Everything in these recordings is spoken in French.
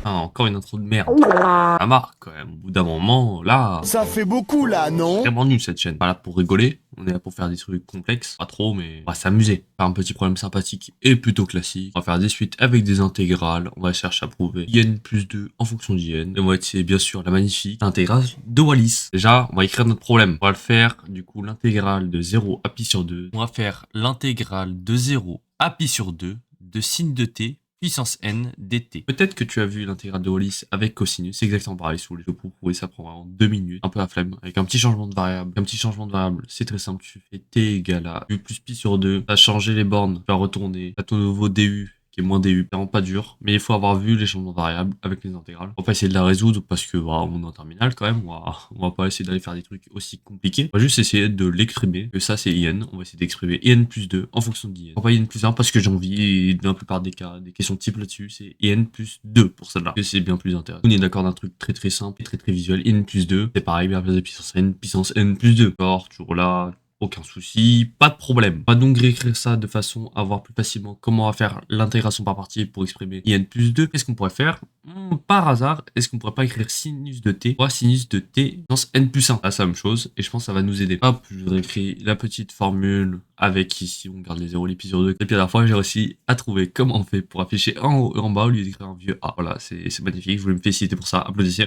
Ah, encore une intro de merde. Ça marque quand même. Au bout d'un moment, là, Ça fait beaucoup là, non? vraiment nul cette chaîne. Pas là pour rigoler. On est là pour faire des trucs complexes. Pas trop, mais on va s'amuser. Faire un petit problème sympathique et plutôt classique. On va faire des suites avec des intégrales. On va chercher à prouver IN plus 2 en fonction d'IN. Et on va essayer bien sûr la magnifique intégrale de Wallis. Déjà, on va écrire notre problème. On va le faire, du coup, l'intégrale de 0 à pi sur 2. On va faire l'intégrale de 0 à pi sur 2 de sin de t puissance n dt. Peut-être que tu as vu l'intégrale de Wallis avec cosinus, c'est exactement pareil sous les deux pour prouver ça prendra en 2 minutes, un peu à flemme, avec un petit changement de variable. Un petit changement de variable, c'est très simple, tu fais t égale à u plus pi sur 2, tu as changé les bornes, tu vas retourner à ton nouveau du qui est moins du, c'est vraiment pas dur, mais il faut avoir vu les changements de variables avec les intégrales. On va pas essayer de la résoudre parce que bah, on est en terminale quand même, on va pas essayer d'aller faire des trucs aussi compliqués. On va juste essayer de l'exprimer, que ça c'est IN, on va essayer d'exprimer IN plus 2 en fonction d'IN. On va pas IN plus 1 parce que j'ai envie, et dans la plupart des cas, des questions type là-dessus, c'est IN plus 2 pour celle-là, que c'est bien plus intéressant. On est d'accord d'un truc très très simple et très très visuel, IN plus 2, c'est pareil, bien plus de puissance n plus 2. D'accord, toujours là, aucun souci, pas de problème. On va donc réécrire ça de façon à voir plus facilement comment on va faire l'intégration par partie pour exprimer IN plus 2. Qu'est-ce qu'on pourrait faire? Par hasard, est-ce qu'on pourrait pas écrire sinus de t ou sinus de t dans n plus 1? Là, c'est la même chose et je pense que ça va nous aider. Hop, je vous écrit la petite formule avec ici, on garde les 0, les pi sur 2. Et puis à la fois, j'ai réussi à trouver comment on fait pour afficher en haut et en bas au lieu d'écrire un vieux A. Voilà, c'est magnifique, je voulais me féliciter pour ça. Applaudissez.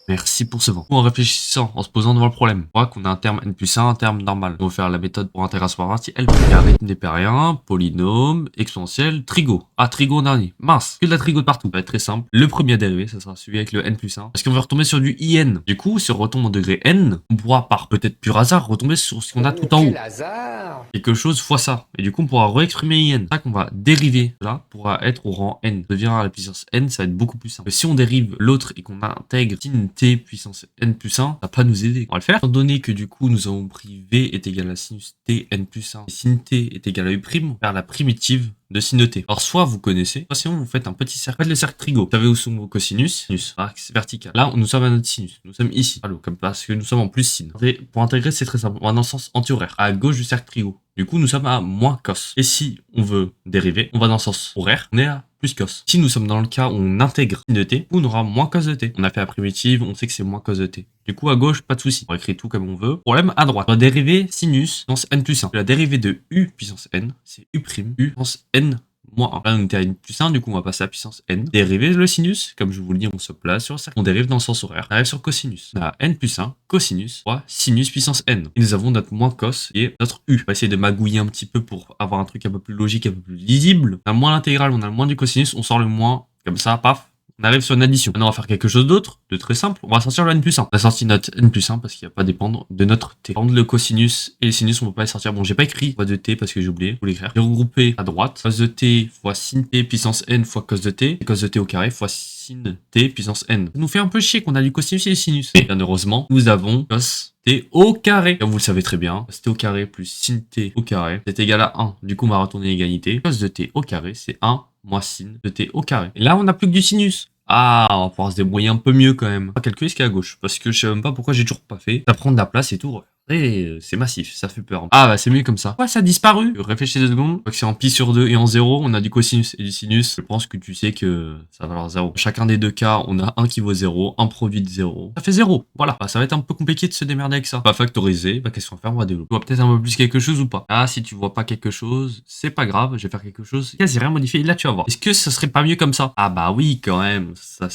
Merci pour ce vent. En réfléchissant, en se posant devant le problème, on voit qu'on a un terme n plus 1, un terme normal. On va faire la méthode pour intégration par partie, L, rythme népérien, polynôme, exponentiel, trigo. Ah, trigo en dernier. Mince, que de la trigo de partout. Ça va être très simple. Le premier dérivé, ça sera celui avec le n plus 1. Parce qu'on va retomber sur du IN. Du coup, si on retombe au degré n, on pourra par peut-être pur hasard retomber sur ce qu'on a tout en haut. Hasard! Quelque chose fois ça. Et du coup, on pourra réexprimer IN. C'est ça qu'on va dériver. Là, pourra être au rang n. Ça devient à la puissance n, ça va être beaucoup plus simple. Si on dérive l'autre et qu'on intègre sin t puissance n plus 1, ça va pas nous aider. On va le faire. Étant donné que du coup, nous avons pris v est égal à sinus t n plus 1 et sin t est égal à u', on va faire la primitive de sin de t. Alors, soit vous connaissez, soit sinon vous faites un petit cercle. Faites le cercle trigo. Vous savez où sont vos cosinus? Sinus, axe vertical. Là, nous sommes à notre sinus. Nous sommes ici. Alors, comme parce que nous sommes en plus sin. Et pour intégrer, c'est très simple. On va dans le sens anti-horaire, à gauche du cercle trigo. Du coup, nous sommes à moins cos. Et si on veut dériver, on va dans le sens horaire. On est à plus cos. Si nous sommes dans le cas où on intègre sin de t, on aura moins cos de t. On a fait la primitive, on sait que c'est moins cos de t. Du coup, à gauche, pas de souci. On écrit tout comme on veut. Problème à droite. On va dériver sinus dans n plus 1. La dérivée de u puissance n, c'est u', u puissance n moins 1. Là, on était à n plus 1, du coup, on va passer à puissance n. Dériver le sinus, comme je vous le dis, on se place sur le cercle. On dérive dans le sens horaire. On arrive sur cosinus. On a n plus 1, cosinus, fois sinus puissance n. Et nous avons notre moins cos et notre u. On va essayer de magouiller un petit peu pour avoir un truc un peu plus logique, un peu plus lisible. On a le moins l'intégrale, on a le moins du cosinus, on sort le moins, comme ça, paf. On arrive sur une addition. Maintenant, on va faire quelque chose d'autre, de très simple. On va sortir le n plus 1. On a sorti notre n plus 1 parce qu'il ne va pas dépendre de notre t. Par contre, le cosinus et les sinus, on ne peut pas les sortir. Bon, j'ai pas écrit fois de t parce que j'ai oublié. Faut l'écrire. J'ai regroupé à droite. Cos de t fois sin t puissance n fois cos de t. Et cos de t au carré fois sin t puissance n. Ça nous fait un peu chier qu'on a du cosinus et des sinus. Et bien heureusement, nous avons cos t au carré. Comme vous le savez très bien, cos t au carré plus sin t au carré, c'est égal à 1. Du coup, on va retourner l'égalité. Cos de t au carré, c'est 1 moins sin de t au carré. Et là, on n'a plus que du sinus. Ah, on va pouvoir se débrouiller un peu mieux quand même. On va calculer ce qui est à gauche, parce que je sais même pas pourquoi j'ai toujours pas fait. Ça prend de la place et tout. Et c'est massif, ça fait peur. Ah bah c'est mieux comme ça. Ouais, ça a disparu. Réfléchis 2 secondes. Je crois que c'est en pi sur 2 et en 0, on a du cosinus et du sinus. Je pense que tu sais que ça va valoir 0. Chacun des deux cas, on a un qui vaut 0, un produit de 0. Ça fait 0. Voilà. Bah, ça va être un peu compliqué de se démerder avec ça. Pas factoriser. Bah qu'est-ce qu'on va faire? On va développer. On va peut-être un peu plus quelque chose ou pas. Ah, si tu vois pas quelque chose, c'est pas grave. Je vais faire quelque chose. Quasi rien modifié. Là, tu vas voir. Est-ce que ça serait pas mieux comme ça? Ah bah oui, quand même. Ça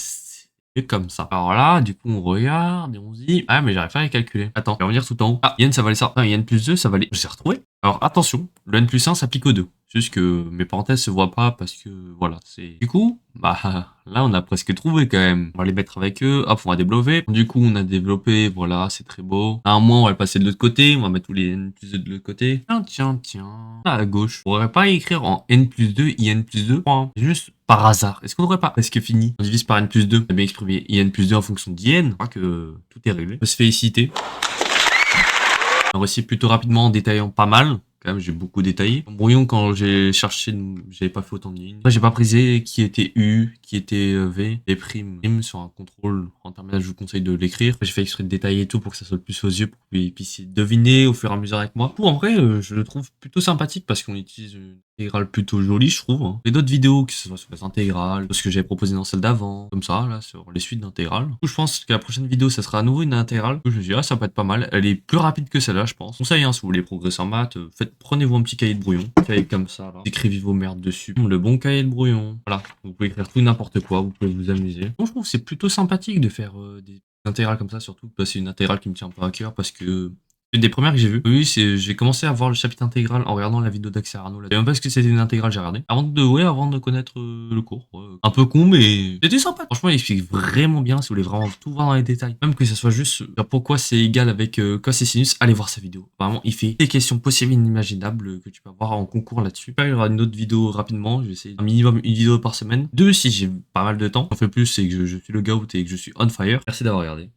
comme ça. Alors là, du coup, on regarde et on se dit, ah, mais j'arrive pas à les calculer. Attends, je vais revenir tout en haut. Ah, IN, ça va aller ça. Non, IN plus 2, ça va aller. Je les ai retrouvés. Alors, attention, le N plus 1 s'applique aux deux. Juste que mes parenthèses se voient pas parce que, voilà, c'est... Du coup, bah, là, on a presque trouvé quand même. On va les mettre avec eux. Hop, on va développer. Du coup, on a développé, voilà, c'est très beau. À un moment, on va le passer de l'autre côté. On va mettre tous les N plus 2 de l'autre côté. Tiens. À gauche. On pourrait pas écrire en N plus 2, IN plus 2. Juste par hasard. Est-ce qu'on n'aurait pas presque fini? On divise par N plus 2. On a bien exprimé IN plus 2 en fonction d'IN. Je crois que tout est réglé. On peut se féliciter. On a réussi plutôt rapidement en détaillant pas mal. Quand même, j'ai beaucoup détaillé. En brouillon, quand j'ai cherché, j'avais pas fait autant de lignes. Après, j'ai pas précisé qui était U, qui était V, et prime sur un contrôle. En terminale, je vous conseille de l'écrire. J'ai fait exprès de détailler tout pour que ça soit le plus aux yeux, pour que vous puissiez deviner au fur et à mesure avec moi. Pour en vrai, je le trouve plutôt sympathique parce qu'on utilise une intégrale plutôt jolie, je trouve. Hein. Et d'autres vidéos, que ce soit sur les intégrales, ce que j'avais proposé dans celle d'avant, comme ça, là, sur les suites d'intégrales. Du coup, je pense que la prochaine vidéo, ça sera à nouveau une intégrale. Du coup, je me suis dit, ah, ça peut être pas mal. Elle est plus rapide que celle-là, je pense. Conseil, hein, si vous voulez progresser en maths, prenez-vous un petit cahier de brouillon. Cahier comme ça, là. Écrivez vos merdes dessus. Le bon cahier de brouillon. Voilà. Vous pouvez écrire tout et n'importe quoi. Vous pouvez vous amuser. Bon, je trouve que c'est plutôt sympathique de faire des intégrales comme ça, surtout que c'est une intégrale qui me tient un peu à cœur parce que une des premières que j'ai vues. Oui, j'ai commencé à voir le chapitre intégral en regardant la vidéo d'Axel Arnaud. Je savais même pas ce que c'était une intégrale, j'ai regardé. Avant de connaître le cours. Ouais. Un peu con, mais c'était sympa. Franchement, il explique vraiment bien si vous voulez vraiment tout voir dans les détails. Même que ça soit juste pourquoi c'est égal avec cos et sinus, allez voir sa vidéo. Vraiment, il fait des questions possibles et inimaginables que tu peux avoir en concours là-dessus. Il y aura une autre vidéo rapidement. Je vais essayer un minimum une vidéo par semaine. 2 si j'ai pas mal de temps. En fait plus, c'est que je suis le goat et que je suis on fire. Merci d'avoir regardé.